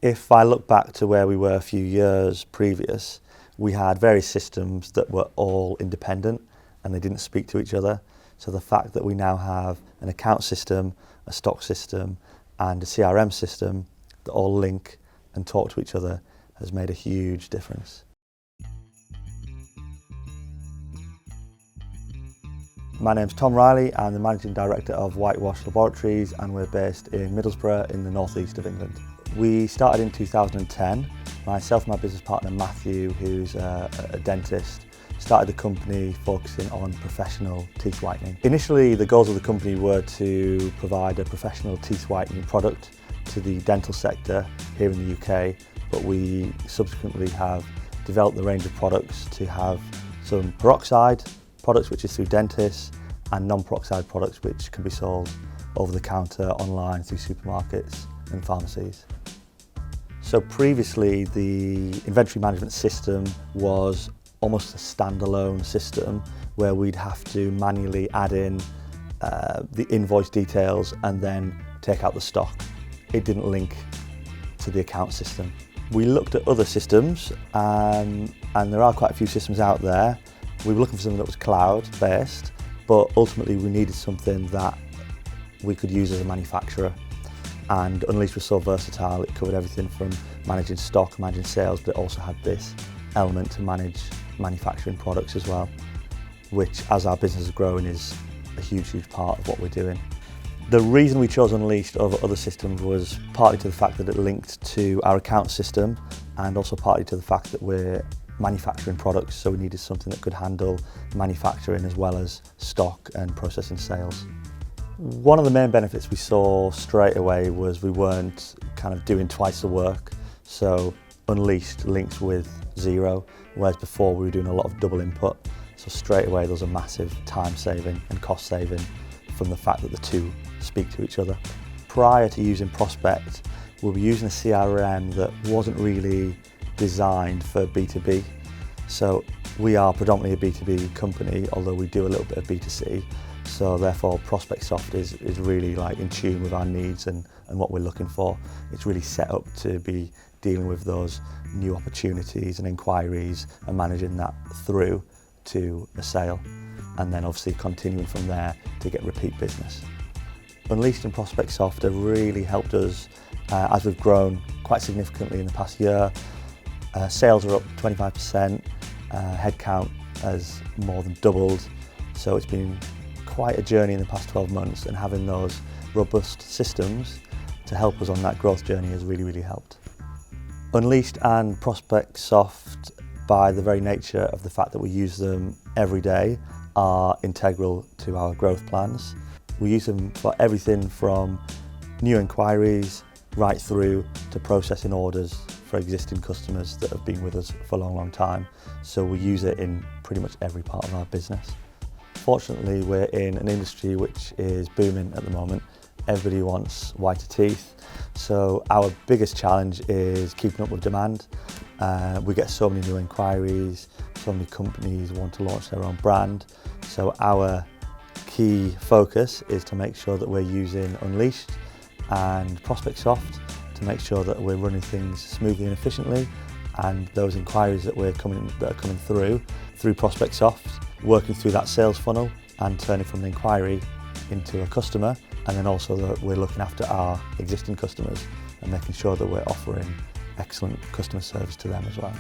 If I look back to where we were a few years previous, we had various systems that were all independent and they didn't speak to each other. So the fact that we now have an account system, a stock system and a CRM system that all link and talk to each other has made a huge difference. My name's Tom Riley, I'm the Managing Director of WhiteWash Laboratories and we're based in Middlesbrough in the northeast of England. We started in 2010. Myself and my business partner Matthew, who's a dentist, started the company focusing on professional teeth whitening. Initially the goals of the company were to provide a professional teeth whitening product to the dental sector here in the UK, but we subsequently have developed the range of products to have some peroxide products which is through dentists and non-peroxide products which can be sold over the counter online through supermarkets and pharmacies. So previously the inventory management system was almost a standalone system where we'd have to manually add in the invoice details and then take out the stock. It didn't link to the account system. We looked at other systems and there are quite a few systems out there. We were looking for something that was cloud-based, but ultimately we needed something that we could use as a manufacturer. And Unleashed was so versatile, it covered everything from managing stock, managing sales, but it also had this element to manage manufacturing products as well, which as our business is growing is a huge part of what we're doing. The reason we chose Unleashed over other systems was partly to the fact that it linked to our account system and also partly to the fact that we're manufacturing products, so we needed something that could handle manufacturing as well as stock and processing sales. One of the main benefits we saw straight away was we weren't kind of doing twice the work, so Unleashed links with Xero, whereas before we were doing a lot of double input, so straight away there was a massive time saving and cost saving from the fact that the two speak to each other. Prior to using Prospect, we were using a CRM that wasn't really designed for B2B. So we are predominantly a B2B company, although we do a little bit of B2C. So therefore Prospect Soft is really like in tune with our needs and what we're looking for. It's really set up to be dealing with those new opportunities and inquiries and managing that through to a sale. And then obviously continuing from there to get repeat business. Unleashed and Prospect Soft have really helped us as we've grown quite significantly in the past year. Sales are up 25%, headcount has more than doubled, so it's been quite a journey in the past 12 months, and having those robust systems to help us on that growth journey has really helped. Unleashed and Prospect Soft, by the very nature of the fact that we use them every day, are integral to our growth plans. We use them for everything from new inquiries right through to processing orders for existing customers that have been with us for a long time. So we use it in pretty much every part of our business. Fortunately, we're in an industry which is booming at the moment. Everybody wants whiter teeth. So our biggest challenge is keeping up with demand. We get so many new inquiries, so many companies want to launch their own brand. So our key focus is to make sure that we're using Unleashed and Prospect Soft to make sure that we're running things smoothly and efficiently, and those inquiries that are coming through Prospect Soft, working through that sales funnel and turning from an inquiry into a customer, and then also that we're looking after our existing customers and making sure that we're offering excellent customer service to them as well.